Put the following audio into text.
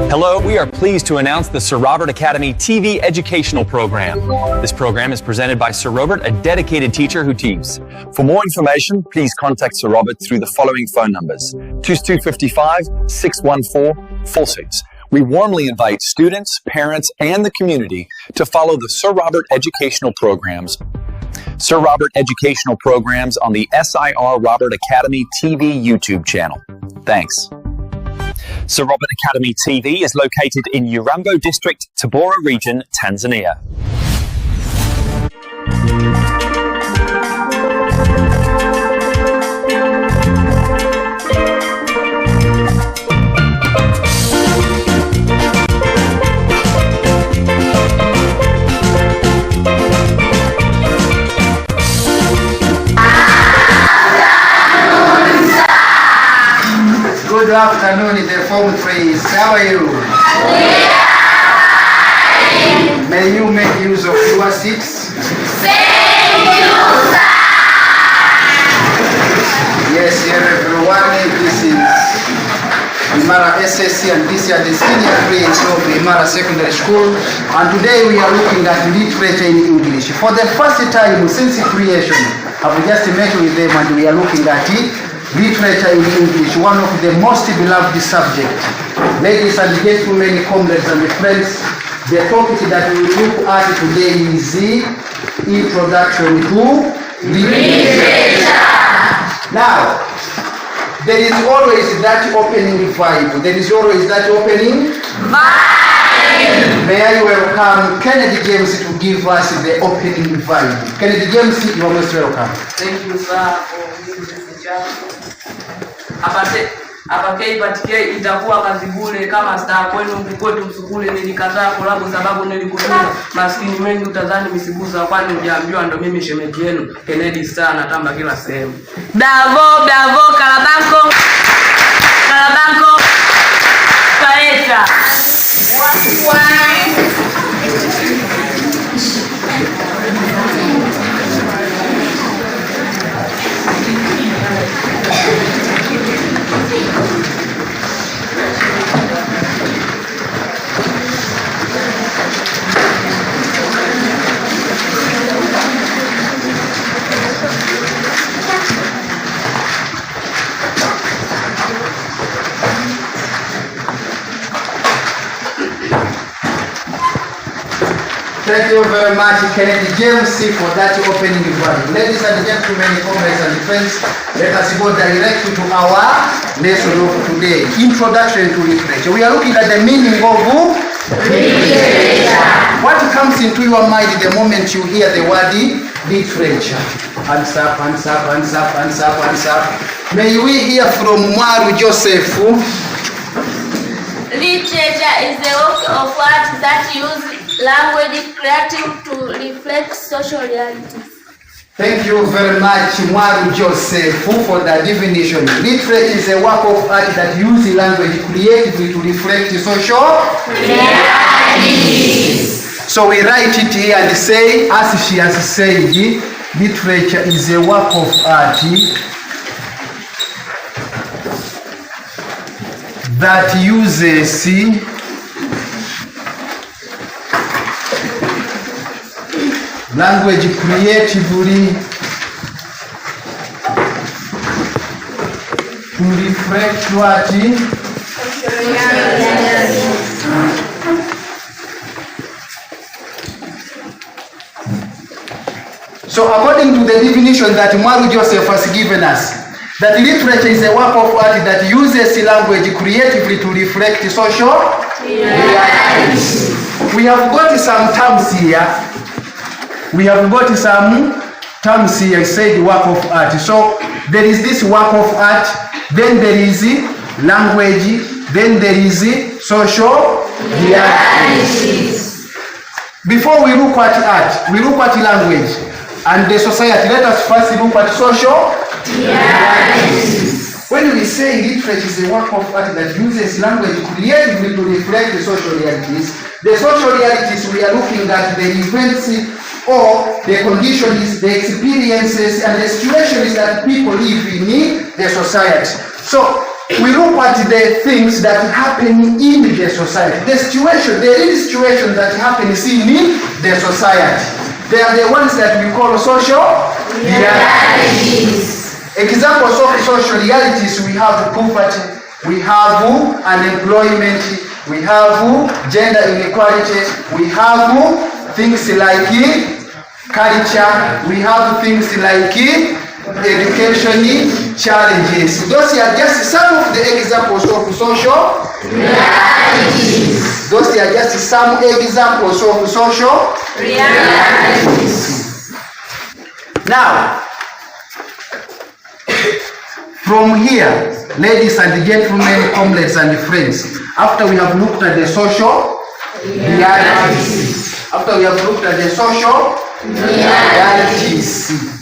Hello, we are pleased to announce the Sir Robert Academy TV educational program. This program is presented by Sir Robert, a dedicated teacher who teaches. For more information, please contact Sir Robert through the following phone numbers: 2255 614 46. We warmly invite students, parents, and the community to follow the Sir Robert educational programs. Sir Robert educational programs on the SIR Robert Academy TV YouTube channel. Thanks. Sir Robert Academy TV is located in Urambo District, Tabora Region, Tanzania. Good afternoon, the Form 3s. How are you? May you make use of your seats. Yes, everyone, this is Imara SSC and this is the senior grades of Imara Secondary School. And today we are looking at literature in English. For the first time since creation, I've just met with them and we are looking at it. Literature in English, one of the most beloved subjects. Ladies and gentlemen, comrades and friends, the topic that we will look at today is the introduction to literature. Now, there is always that opening vibe. There is always that opening vibe. May I welcome Kennedy James to give us the opening vibe. Kennedy James, you are most welcome. Thank you, sir, for giving this chance. Apake itakuwa kazi bure kama star kwenu mkwetu msukule. Nilikataa kulabu sababu nilikutuna maskini mengi utadhani misibuza, kwani hujaambiwa ndo mimi shemeki yenu Kennedy Star natamba kila sehemu. Bravo, bravo, Kalabanko. Kalabanko. Kaeta. Thank you very much, Kennedy James, for that opening value. Ladies and gentlemen, comrades and friends, let us go directly to our lesson of today. Introduction to literature. We are looking at the meaning of literature. What comes into your mind the moment you hear the word literature? Hands up, hands up, hands up, hands up, hands up. May we hear from Mwaru Joseph. Literature is the work of art that uses language creative to reflect social realities. Thank you very much, Mwaru Joseph, for the definition. Literature is a work of art that uses language creatively to reflect social realities. So we write it here and say, as she has said, literature is a work of art that uses language creatively to reflect what? So according to the definition that Mwaru Joseph has given us, that literature is a work of art that uses language creatively to reflect social realities. We have got some terms here. I said work of art. So there is this work of art, then there is language, then there is social realities. Before we look at art, we look at language and the society. Let us first look at social realities. When we say literature is a work of art that uses language creatively to reflect the social realities we are looking at the events or the conditions, the experiences, and the situations that people live in the society. So we look at the things that happen in the society. The real situations that happen in the society. They are the ones that we call social realities. Examples of social realities: we have poverty, we have unemployment, we have gender inequality, we have things like culture, we have things like education challenges. Those are just some of the examples of social realities. Those are just some examples of social realities. Now, from here, ladies and gentlemen, comrades and friends, after we have looked at the social realities,